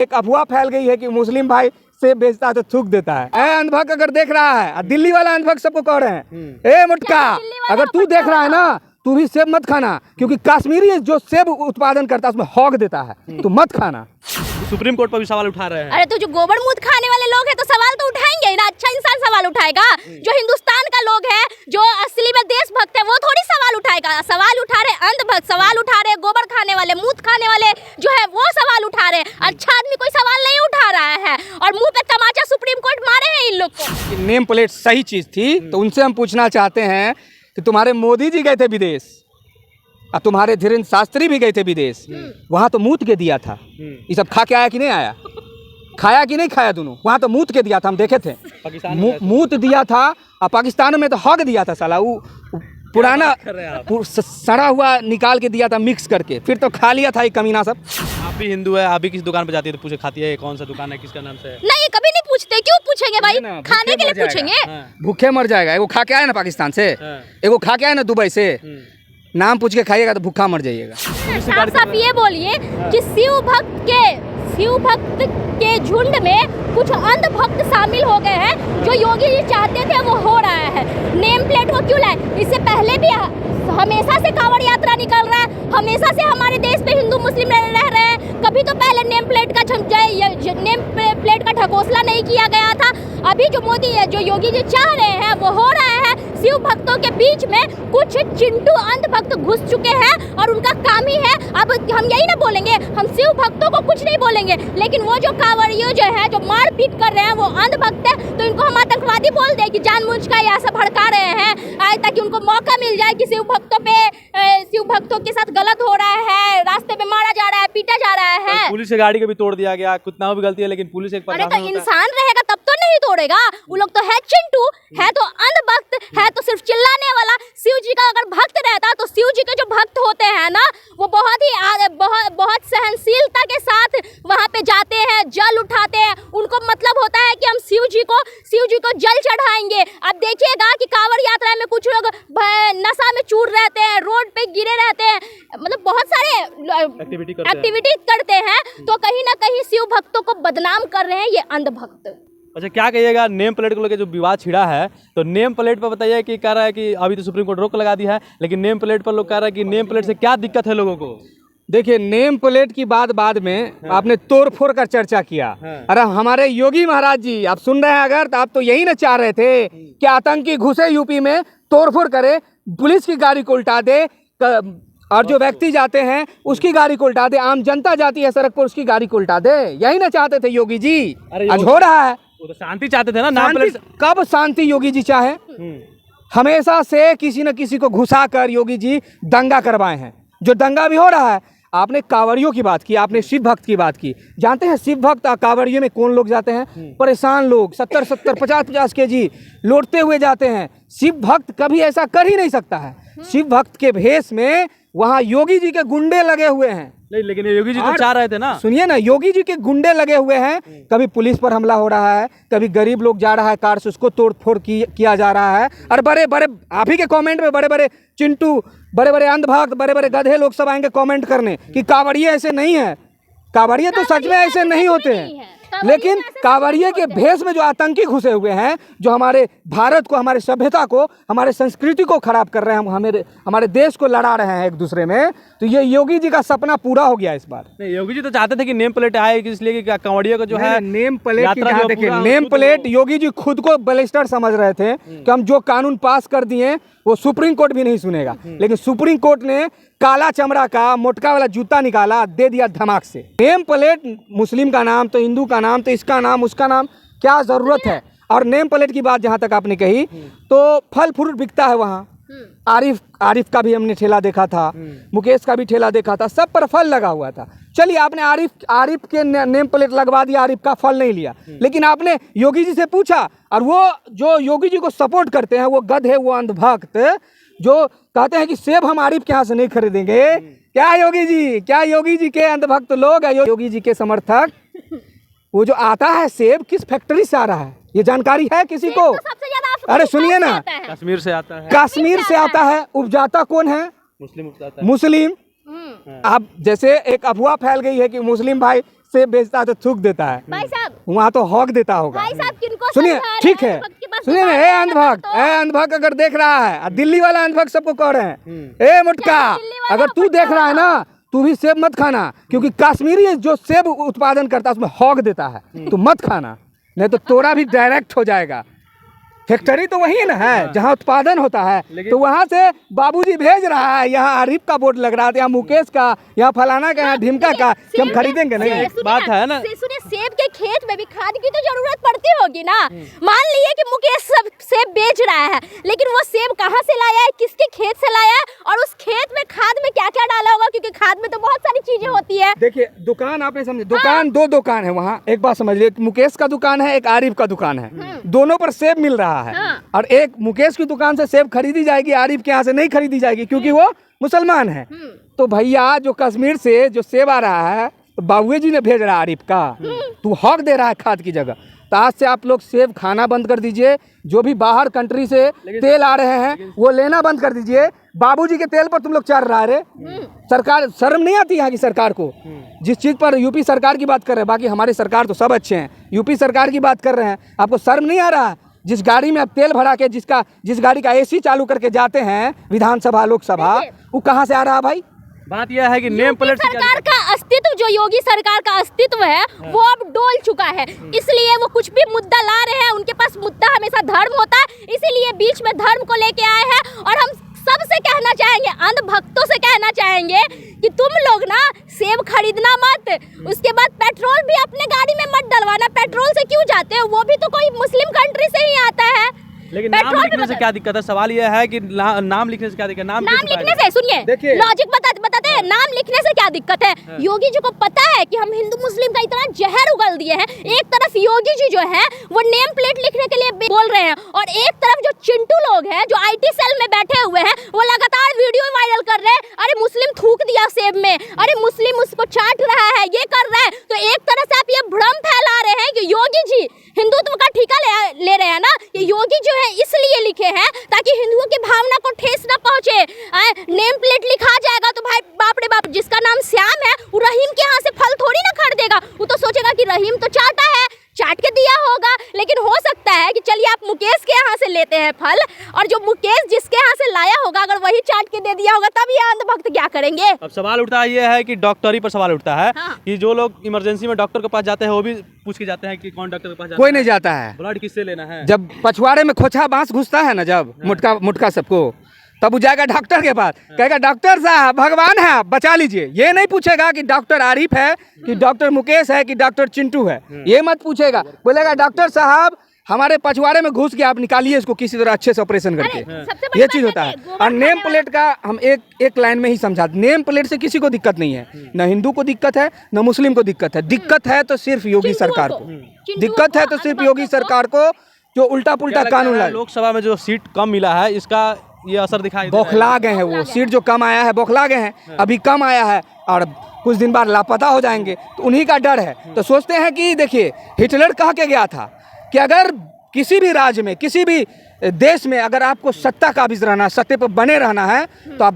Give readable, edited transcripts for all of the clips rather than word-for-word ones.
एक अफवाह फैल गई है कि मुस्लिम भाई सेब बेचता है तो थूक देता है। अंधभक्त अगर देख रहा है, दिल्ली वाला अंधभक्त सबको कह रहे हैं, ए मुटका, अगर तू देख रहा है ना, तू भी सेब मत खाना, क्योंकि कश्मीरी जो सेब उत्पादन करता है उसमें हॉग देता है, तू मत खाना। सुप्रीम कोर्ट पर भी सवाल उठा रहे हैं। अरे तो जो गोबर मूत खाने वाले लोग हैं तो सवाल तो उठाएंगे ना, अच्छा इंसान सवाल उठाएगा। जो हिंदुस्तान का लोग है, जो असली में देशभक्त है, वो थोड़ी सवाल उठाएगा। सवाल उठा रहे अंधभक्त, सवाल उठा रहे गोबर खाने वाले, मूत खाने वाले जो है वो सवाल उठा रहे। अच्छा आदमी कोई सवाल नहीं उठा रहा है और मुंह पे तमाचा सुप्रीम कोर्ट मारे हैं इन लोग को। नेम प्लेट सही चीज थी तो उनसे हम पूछना चाहते हैं कि तुम्हारे मोदी जी गए थे विदेश और तुम्हारे धीरेन्द्र शास्त्री भी गए थे विदेश, वहाँ तो मूत के दिया था। ये सब खा के आया कि नहीं आया, खाया कि नहीं खाया, दोनों वहाँ तो मूत के दिया था, हम देखे थे। मूत दिया था और पाकिस्तान में तो हक दिया था साला, वो पुराना सड़ा हुआ निकाल के दिया था मिक्स करके, फिर तो खा लिया था ये कमीना सब। आप भी हिंदू है, आप भी किस दुकान पे जाती है तो पूछे खाती है कौन सा दुकान है, किसका नाम से है? नहीं, कभी नहीं पूछते। क्यों पूछेंगे भाई, खाने के लिए पूछेंगे। भूखे मर जाएगा। एगो खा के आया ना पाकिस्तान से, एगो खा के आया ना दुबई से, नाम पूछ के खाइएगा तो भूखा मर जाइएगा। साफ साफ ये बोलिए कि शिव भक्त के झुंड में कुछ अंध भक्त शामिल हो गए हैं। जो योगी जी चाहते थे वो हो रहा है। नेम प्लेट वो क्यों लाए? इससे पहले भी हमेशा से कांवड़ यात्रा निकल रहा है, हमेशा से हमारे देश पे हिंदू मुस्लिम रह रहे हैं। कभी तो पहले नेम प्लेट का ढकोसला नहीं किया गया था। अभी जो मोदी है, जो योगी जी चाह रहे हैं वो हो रहा है। शिव भक्तों के बीच में कुछ चिंटू अंध भक्त घुस चुके हैं और उनका काम ही है। अब हम यही ना बोलेंगे, हम शिव भक्तों को कुछ नहीं बोलेंगे, लेकिन वो जो कांवड़ियों जो है, जो मारपीट कर रहे हैं वो अंध भक्त है, तो इनको हम आतंकवादी बोल दे कि जानबूझ कर ऐसा भड़का रहे हैं ताकि उनको मौका मिल जाए कि शिव भक्तों के साथ गलत हो रहा है, रास्ते में मारा जा रहा है, पीटा जा रहा है। पुलिस की गाड़ी को भी तोड़ दिया गया, कितना भी गलती है लेकिन पुलिस एक अरे तो इंसान रहेगा तब तो नहीं तोड़ेगा। वो लोग तो है चिंटू, है तो अंध भक्त, है तो सिर्फ चिल्लाने वाला। शिव जी का अगर भक्त रहता तो शिव जी के जो भक्त होते हैं ना, वो बहुत सहनशीलता के साथ वहाँ पे जाते हैं, जल उठाते हैं। उनको मतलब होता है कि हम शिव जी को जल चढ़ाएंगे। अब देखिएगा कि कांवड़ यात्रा में कुछ लोग नशा में चूर रहते हैं, रोड पे गिरे रहते हैं, मतलब बहुत सारे एक्टिविटी करते हैं, तो कहीं ना कहीं शिव भक्तों को बदनाम कर रहे हैं ये अंध भक्त। अच्छा, क्या कहिएगा नेम प्लेट को लेकर जो विवाद छिड़ा है, तो नेम प्लेट पर बताइए कि कह रहा है कि अभी तो सुप्रीम कोर्ट रोक लगा दी है, लेकिन नेम प्लेट पर लोग कह रहे हैं कि नेम प्लेट से क्या दिक्कत है लोगों को। देखिए, नेम प्लेट की बात बाद में आपने तोड़ फोड़ कर चर्चा किया। अरे हमारे योगी महाराज जी, आप सुन रहे हैं अगर, तो आप तो यही ना चाह रहे थे कि आतंकी घुसे यूपी में, तोड़ फोड़ करे, पुलिस की गाड़ी को उल्टा दे, और जो व्यक्ति जाते हैं उसकी गाड़ी को उल्टा दे, आम जनता जाती है सड़क पर उसकी गाड़ी को उल्टा दे। यही ना चाहते थे योगी जी? आज हो रहा है। वो तो शांति चाहते थे ना, नाम प्लेट। कब शांति योगी जी चाहे? हमेशा से किसी न किसी को घुसा कर योगी जी दंगा करवाए हैं। जो दंगा भी हो रहा है, आपने कांवड़ियों की बात की, आपने शिव भक्त की बात की। जानते हैं शिव भक्त और कांवड़ियों में कौन लोग जाते हैं? परेशान लोग, 70-70, 50-50 केजी लौटते हुए जाते हैं। शिव भक्त कभी ऐसा कर ही नहीं सकता है। शिव भक्त के भेष में वहाँ योगी जी के गुंडे लगे हुए हैं। नहीं, लेकिन योगी जी तो चाह रहे थे ना। सुनिए ना, योगी जी के गुंडे लगे हुए हैं। कभी पुलिस पर हमला हो रहा है, कभी गरीब लोग जा रहा है कार से, उसको तोड़ फोड़ किया जा रहा है। और बड़े बड़े आप ही के कमेंट में बड़े बड़े चिंटू, बड़े बड़े अंधभक्त, बड़े बड़े गधे लोग सब आएंगे कमेंट करने कि कांवड़िये ऐसे नहीं है। कांवड़िये तो सच में ऐसे नहीं होते हैं, लेकिन कांवड़िये के भेष में जो आतंकी घुसे हुए हैं, जो हमारे भारत को, हमारे सभ्यता को, हमारे संस्कृति को खराब कर रहे हैं, हमारे देश को लड़ा रहे हैं एक दूसरे में, तो ये योगी जी का सपना पूरा हो गया इस बार। नहीं, योगी जी तो चाहते थे कि नेम प्लेट आए, इसलिए कि कांवड़िये को जो है नेम प्लेट की जहाँ देखिए, नेम प्लेट योगी जी खुद को बैरिस्टर समझ रहे थे कि हम जो कानून पास कर दिए वो सुप्रीम कोर्ट भी नहीं सुनेगा, लेकिन सुप्रीम कोर्ट ने काला चमड़ा का मोटका वाला जूता निकाला, दे दिया धमाक से। नेम प्लेट मुस्लिम का नाम तो हिंदू का नाम तो इसका नाम उसका नाम, क्या जरूरत है? और नेम प्लेट की बात जहाँ तक आपने कही, तो फल फ्रूट बिकता है वहाँ। आरिफ का भी हमने ठेला देखा था, मुकेश का भी ठेला देखा था, सब पर फल लगा हुआ था। चलिए, आपने आरिफ के नेम प्लेट लगवा दिया, आरिफ का फल नहीं लिया, लेकिन आपने योगी जी से पूछा, और वो जो योगी जी को सपोर्ट करते हैं, वो गधे, वो अंधभक्त जो कहते हैं कि सेब हम आरिफ के यहाँ से नहीं खरीदेंगे। क्या योगी जी के अंधभक्त लोग है, योगी जी के समर्थक। वो जो आता है सेब किस फैक्ट्री से आ रहा है, ये जानकारी है किसी को? अरे सुनिए ना, कश्मीर से आता है। कश्मीर से आता है। उपजाता कौन है? मुस्लिम उपजाता है। मुस्लिम। अब जैसे एक अफवाह फैल गई है कि मुस्लिम भाई सेब बेचता है तो थूक देता है, भाई साहब, वहाँ तो हॉक देता होगा। भाई साहब किनको सुनिए, समझा रहे ठीक हैं? है, अंधभक्त के पास सुनिए ना, दुकान ए है, अंधभक्त, तो- ए अंधभक्त अगर देख रहा है, और दिल्ली वाला अंधभक्त सबको कह रहे हैं, ए मुटका, क्या दिल्ली वाला अगर तू देख रहा है ना, तू भी सेब मत खाना, क्योंकि कश्मीरी जो सेब उत्पादन करता है उसमें हॉक देता है, तू मत खाना, नहीं तो तोरा भी डायरेक्ट हो जाएगा। फैक्ट्री तो वही ना है जहाँ उत्पादन होता है, तो वहाँ से बाबूजी भेज रहा है, यहाँ आरिफ का बोर्ड लग रहा है, यहाँ मुकेश का, यहाँ फलाना का, यहाँ ढिमका का, कि हम खरीदेंगे नहीं। सुनिए बात है ना। सुनिए, सेब के खेत में भी खाद की तो जरूरत पड़ती होगी ना। मान लिए कि मुकेश सब सेब बेच रहा है, लेकिन वो सेब कहाँ से लाया है, किसके खेत से लाया है, और उस खेत में खाद में क्या क्या डाला होगा, क्योंकि खाद में तो बहुत सारी चीजें होती है। देखिए, दुकान आपने समझे, दुकान दो दुकान है वहाँ, एक बात समझ लीजिए, मुकेश का दुकान है, एक आरिफ का दुकान है, दोनों पर सेब मिल रहा है, और एक मुकेश की दुकान से सेब खरीदी जाएगी, आरिफ के यहाँ से नहीं खरीदी जाएगी, क्योंकि वो मुसलमान है। तो भैया जो कश्मीर से जो सेब आ रहा है, तो बाबुए जी ने भेज रहा है आरिफ का, तू हक दे रहा है खाद की जगह। तो आज से आप लोग सेब खाना बंद कर दीजिए, जो भी बाहर कंट्री से तेल आ रहे हैं वो लेना बंद कर दीजिए। बाबूजी के तेल पर तुम लोग चढ़ रहा है, सरकार शर्म नहीं आती यहाँ की सरकार को? जिस चीज़ पर यूपी सरकार की बात कर रहे हैं, बाकी हमारी सरकार तो सब अच्छे हैं, यूपी सरकार की बात कर रहे हैं, आपको शर्म नहीं आ रहा? जिस गाड़ी में आप तेल भरा के, जिस गाड़ी का एसी चालू करके जाते हैं विधानसभा लोकसभा, वो कहाँ से आ रहा है भाई? बात यह है कि नेम प्लेट से क्या सरकार का अस्तित्व, जो योगी सरकार का अस्तित्व है, वो अब डोल चुका है। इसलिए वो कुछ भी मुद्दा ला रहे हैं, उनके पास मुद्दा हमेशा धर्म होता है, इसीलिए बीच में धर्म को लेके आए हैं। और हम सबसे कहना चाहेंगे, अंधभक्तों से कहना चाहेंगे कि तुम लोग ना सेब खरीदना मत, उसके बाद पेट्रोल भी अपने गाड़ी में मत डलवाना। पेट्रोल से क्यों जाते हो? वो भी तो कोई मुस्लिम कंट्री से ही आता है। लेकिन नाम लिखने से क्या दिक्कत है? सवाल यह है कि नाम लिखने से क्या दिक्कत है? नाम लिखने से, सुनिए, देखिए, लॉजिक बताते हैं, नाम लिखने से क्या दिक्कत है? योगी जी को पता है कि हम हिंदू मुस्लिम का इतना जहर उगल दिए हैं। एक तरफ योगी जी जो है वो नेम प्लेट लिखने के लिए बोल रहे हैं, और एक तरफ जो चिंटू लोग हैं जो आईटी सेल में बैठे हुए हैं, वो लगातार वीडियो वायरल कर रहे हैं, अरे मुस्लिम थूक दिया सेब में, अरे मुस्लिम उसको चाट रहा है, ये कर रहा है। तो एक तरह से आप ये भ्रम फैला रहे हैं कि योगी जी हिंदुत्व का ठेका ले रहे हैं ना। ये योगी जो है इसलिए लिखे हैं ताकि हिंदुओं की भावना को ठेस न पहुंचे। नेम प्लेट लिखा जाएगा तो भाई बाप रे बाप, जिसका नाम श्याम है वो रहीम के यहाँ से फल थोड़ी ना खरीदेगा, वो तो सोचेगा कि रहीम तो चाटा है, चाट के दिया होगा। लेकिन हो सकता है कि चलिए आप मुकेश के यहाँ से लेते हैं फल, और जो मुकेश जिसके यहाँ से लाया होगा अगर वही चाट के दे दिया होगा, तब ये अंधभक्त क्या करेंगे? अब सवाल उठता है, ये है कि डॉक्टरी पर सवाल उठता है। हाँ। कि जो लोग इमरजेंसी में डॉक्टर के पास जाते हैं वो भी पूछ के जाते हैं कि कौन डॉक्टर के पास जाता कोई है? नहीं जाता है। ब्लड किससे लेना है? जब पछवाड़े में खोछा बांस घुसता है ना, जब मुटका सबको, तब वो जाएगा डॉक्टर के पास, कहेगा डॉक्टर साहब भगवान है आप बचा लीजिए। ये नहीं पूछेगा कि डॉक्टर आरिफ है कि डॉक्टर मुकेश है कि डॉक्टर चिंटू है, ये मत पूछेगा। बोलेगा डॉक्टर साहब हमारे पछवाड़े में घुस के आप निकालिए इसको किसी तरह अच्छे से ऑपरेशन करके। सबसे बड़ी ये बात चीज़ होता है। गोबर और नेम खाने प्लेट का हम एक लाइन में ही समझा, नेम प्लेट से किसी को दिक्कत नहीं है, न हिंदू को दिक्कत है न मुस्लिम को दिक्कत है। दिक्कत है तो सिर्फ योगी सरकार को, दिक्कत है तो सिर्फ योगी सरकार को, जो उल्टा पुल्टा कानून लाए। लोकसभा में जो सीट कम मिला है, इसका ये असर दिखाई दे रहा है। बौखला गए हैं, वो सीट जो कम आया है बौखला गए हैं, अभी कम आया है और कुछ दिन बाद लापता हो जाएंगे, तो उन्हीं का डर है। तो सोचते हैं कि देखिए, हिटलर कह के गया था कि अगर किसी भी राज्य में, किसी भी देश में अगर आपको सत्ता काबिज रहना, सत्ते पर बने रहना है, तो आप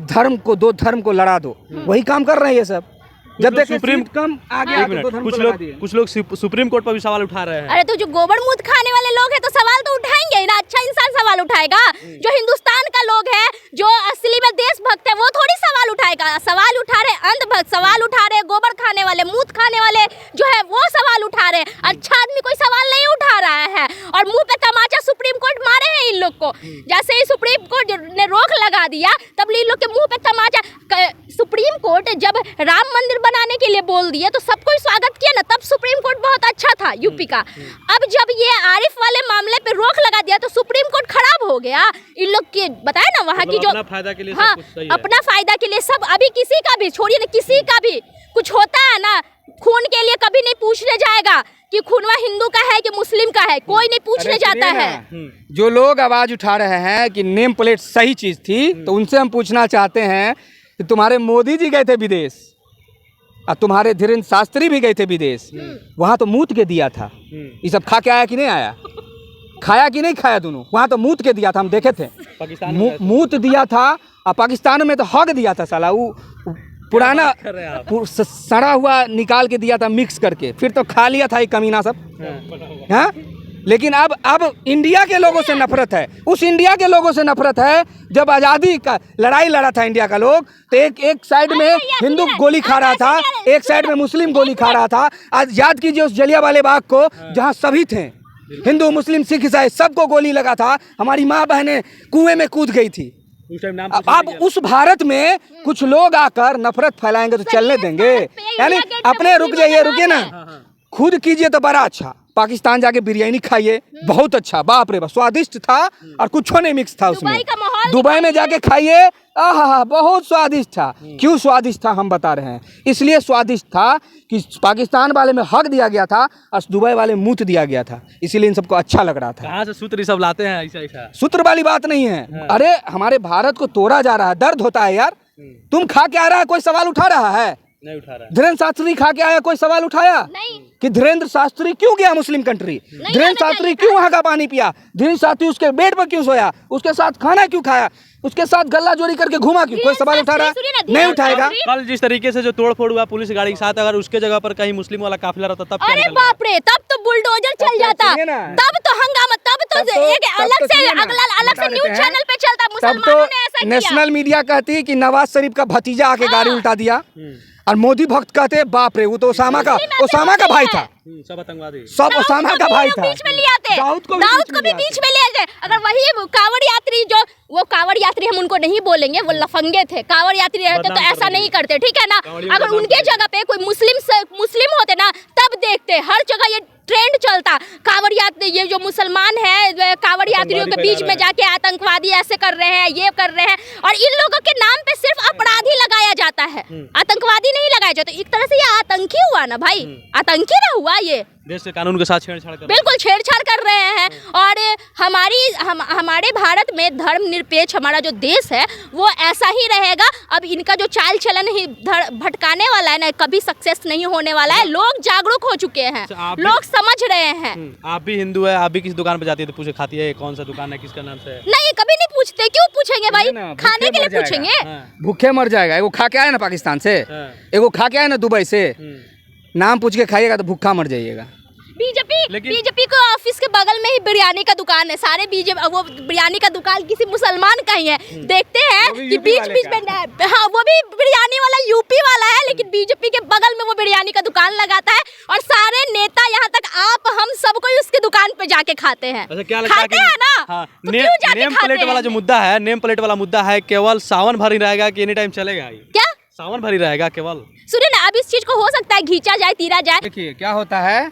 दो धर्म को लड़ा दो। वही काम कर रहे हैं ये सब। जब देखें सुप्रीम सीट कम आ गया एक तो मिनट, दो धर्म को लगा दिए। कुछ लोग सुप्रीम कोर्ट पर भी सवाल उठा रहे हैं। अरे तो जो गोबर मूत खाने वाले लोग हैं तो सवाल तो उठाएंगे ही ना। अच्छा इंसान सवाल उठाएगा? जो हिंदुस्तान का लोग है, जो असली में देशभक्त है, वो थोड़ी सवाल उठाएगा। सवाल उठा रहे अंधभक्त, सवाल उठा रहे गोबर खाने वाले, मूत खाने वाले जो है वो सवाल उठा रहे। अच्छा आदमी कोई सवाल नहीं उठा रहा है, और मुंह पे तमाचा सुप्रीम कोर्ट मारे हैं इन लोग को। जैसे ही सुप्रीम कोर्ट ने रोक लगा दिया, तब इन लोग के मुंह पे तमाचा। सुप्रीम कोर्ट जब राम मंदिर बनाने के लिए बोल दिए तो सबको स्वागत किया ना, तब सुप्रीम कोर्ट बहुत अच्छा था यूपी का। अब जब ये आरिफ वाले मामले पे रोक लगा दिया तो सुप्रीम कोर्ट खराब हो गया। इन लोग के बताए ना वहाँ की जो अपना फायदा के लिए, हाँ, सब कुछ सही है। अपना फायदा के लिए सब। अभी किसी का भी छोड़िए ना, किसी का भी कुछ होता है ना, खून के लिए कभी नहीं पूछने जाएगा कि खूनवा हिंदू का है कि मुस्लिम का है, कोई नहीं पूछने जाता है। जो लोग आवाज उठा रहे हैं कि नेम प्लेट सही चीज थी, तो उनसे हम पूछना चाहते हैं कि तुम्हारे मोदी जी गए थे विदेश और तुम्हारे धीरेन्द्र शास्त्री भी गए थे विदेश, वहाँ तो मूत के दिया था। ये सब खा के आया कि नहीं आया? खाया कि नहीं खाया? दोनों वहाँ तो मूत के दिया था, हम देखे थे। पाकिस्तान में मूत दिया था और पाकिस्तान में तो हक दिया था साला। वो पुराना कर रहे हैं आप? सड़ा हुआ निकाल के दिया था मिक्स करके, फिर तो खा लिया था ये कमीना सब। हाँ, लेकिन अब इंडिया के लोगों से नफरत है। उस इंडिया के लोगों से नफरत है जब आज़ादी का लड़ाई लड़ा था इंडिया का लोग, तो एक साइड में हिंदू गोली खा रहा था, एक साइड में मुस्लिम गोली खा रहा था। आज याद कीजिए उस जलियांवाले बाग को, जहाँ सभी थे, हिंदू मुस्लिम सिख ईसाई, सबको गोली लगा था। हमारी माँ बहनें कुएं में कूद गई थी। उस टाइम नाम अब उस भारत में कुछ लोग आकर नफरत फैलाएंगे तो चलने देंगे? यानी अपने रुकिए ना, खुद कीजिए तो बड़ा अच्छा। पाकिस्तान जाके बिरयानी खाइए, बहुत अच्छा, बाप रे बाप, स्वादिष्ट था और कुछ नहीं मिक्स था उसमें। दुबई में जाके खाइए, आहा बहुत स्वादिष्ट था। क्यों स्वादिष्ट था हम बता रहे हैं, इसलिए स्वादिष्ट था कि पाकिस्तान वाले में हक दिया गया था और दुबई वाले मुंह दिया गया था, इसीलिए इन सबको अच्छा लग रहा था। कहाँ से सूत्र सब लाते हैं ऐसा ऐसा? सूत्र वाली बात नहीं है। अरे हमारे भारत को तोड़ा जा रहा है, दर्द होता है यार। तुम खा के आ रहा है, कोई सवाल उठा रहा है? नहीं उठा रहा है। धीरेन्द्र शास्त्री खा के आया, कोई सवाल उठाया? नहीं। कि धीरेन्द्र शास्त्री क्यों गया मुस्लिम कंट्री? धीरेन्द्र शास्त्री क्यों वहां का पानी पिया? धीरेन्द्र शास्त्री उसके बेड पर क्यों सोया? उसके साथ खाना क्यों खाया? उसके साथ गल्ला जोड़ी करके घुमा क्यों? कोई सवाल उठा रहा है? नहीं उठाएगा। कल जिस तरीके से जो तोड़फोड़ हुआ पुलिस गाड़ी के साथ, अगर उसके जगह पर कहीं मुस्लिम वाला काफिला रहता तब क्या अरे निकलता? बाप रे, तब तो बुलडोजर चल जाता, सुनिए ना। तब तो हंगामा, तब तो एक अलग से सुनिए ना, अलग से बता न्यूज देते हैं। चैनल पे चलता। तब मुसलमानों ने ऐसा तो किया। नेशनल मीडिया कहती कि नवाज शरीफ का भतीजा आके गाड़ी उल्टा दिया, और मोदी भक्त कहते बाप रे वो तो ओसामा का भाई था। सब आतंकवादी, सब ओसामा का भाई था। बीच में ले आते, दाऊद को भी बीच में ले आते। अगर वही कांवड़ यात्री, जो वो कांवड़ यात्री हम उनको नहीं बोलेंगे, वो लफंगे थे। कांवड़ यात्री रहते तो ऐसा नहीं करते, ठीक है ना। अगर उनके जगह पे कोई मुस्लिम होते ना, तब देखते। हर जगह ये ट्रेंड चलता, कांवड़ यात्री, ये जो मुसलमान है कांवड़ यात्रियों के बीच में जाके आतंकवादी ऐसे कर रहे हैं, ये कर रहे हैं, और इन लोगों के नाम पे सिर्फ अपराधी लगाया जाता है, आतंकवादी नहीं लगाया जाता। एक तरह से ये आतंकी हुआ ना भाई, आतंकी ना हुआ ये, देश के कानून के साथ छेड़छाड़ कर बिल्कुल छेड़छाड़ कर रहे हैं। और हमारे भारत में धर्मनिरपेक्ष हमारा जो देश है वो ऐसा ही रहेगा। अब इनका जो चाल चलन ही भटकाने वाला है ना, कभी सक्सेस नहीं होने वाला है। लोग जागरूक हो चुके हैं, लोग समझ रहे हैं। आप भी हिंदू है, आप भी किसी दुकान पे जाती है तो पूछे खाती है कौन सा दुकान है, किसका नाम से? नहीं, कभी नहीं पूछते। क्यों पूछेंगे भाई, खाने के लिए पूछेंगे। भूखे मर जाएगा। एगो खा के आया ना पाकिस्तान से, एगो खा के आया ना दुबई से, नाम पूछ के खाइएगा तो भूखा मर जाइएगा। बीजेपी को ऑफिस के बगल में ही बिरयानी का दुकान है। सारे वो बिरयानी का दुकान किसी मुसलमान का ही है। देखते हैं कि बीच में, हाँ वो भी बिरयानी वाला यूपी वाला है, लेकिन बीजेपी के बगल में वो बिरयानी का दुकान लगाता है। और सारे नेता, यहाँ तक आप हम सब कोई उसकी दुकान पे जाके खाते हैं। अच्छा, क्या लगता है खाते हैं ना? हाँ, तो क्यों जाके नेम खाते प्लेट वाला हैं? जो मुद्दा है, नेम प्लेट वाला मुद्दा है, केवल सावन भर ही रहेगा कि एनी टाइम चलेगा? क्या सावन भर ही रहेगा केवल? सुनिए ना, अब इस चीज को हो सकता है घींचा जाए, तीरा जाए। देखिए क्या होता है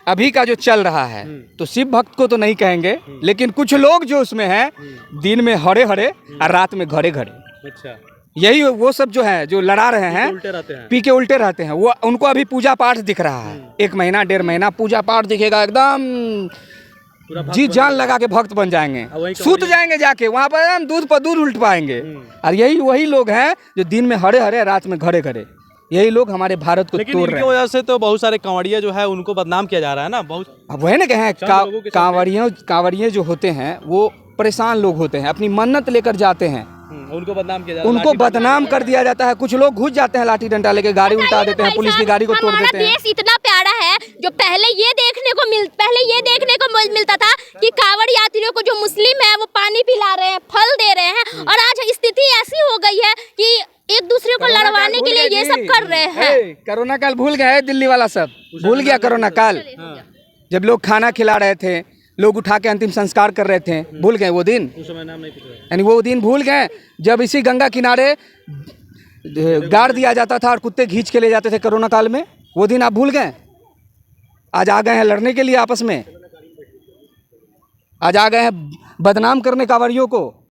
अभी का जो चल रहा है, तो शिव भक्त को तो नहीं कहेंगे, लेकिन कुछ लोग जो उसमें हैं, दिन में हरे हरे और रात में घरे घरे। अच्छा, यही वो सब जो है जो लड़ा रहे हैं, उल्टे रहते हैं, पी के उल्टे रहते हैं। वो उनको अभी पूजा पाठ दिख रहा है, 1 महीना 1.5 महीना पूजा पाठ दिखेगा, एकदम जी जान लगा के भक्त बन जाएंगे, सूत जाएंगे जाके वहाँ पर, हम दूध पर दूध उल्ट पाएंगे। और यही वही लोग हैं जो दिन में हरे हरे, रात में घरे घरे। यही लोग हमारे भारत को तोड़ रहे हैं। वजह से तो बहुत सारे कांवड़िया जो है उनको बदनाम किया जा रहा है ना। बहुत अब वही ना कहें, कांवड़िये जो होते हैं वो परेशान लोग होते हैं, अपनी मन्नत लेकर जाते हैं, उनको बदनाम किया जाता है, उनको बदनाम कर दिया जाता है। कुछ लोग घुस जाते हैं लाठी डंडा लेके, गाड़ी उल्टा देते हैं, पुलिस की गाड़ी को तोड़ देते हैं। देश इतना प्यारा है, जो पहले ये देखने को मिलता था कि कांवड़ यात्रियों को जो मुस्लिम है वो पानी पिला रहे हैं, फल दे रहे हैं, और आज स्थिति ऐसी हो गई है कि एक दूसरे को लड़वाने के लिए ये सब कर रहे हैं। कोरोना काल भूल गए दिल्ली वाला सब, भूल गया कोरोना काल, जब लोग खाना खिला रहे थे, लोग उठा के अंतिम संस्कार कर रहे थे, भूल गए वो दिन? उस समय नाम नहीं पूछा, यानी वो दिन भूल गए जब इसी गंगा किनारे गाड़ दिया जाता था और कुत्ते खींच के ले जाते थे कोरोना काल में? वो दिन आप भूल गए? आज आ गए हैं लड़ने के लिए आपस में, आज आ गए हैं बदनाम करने कांवड़ियों को।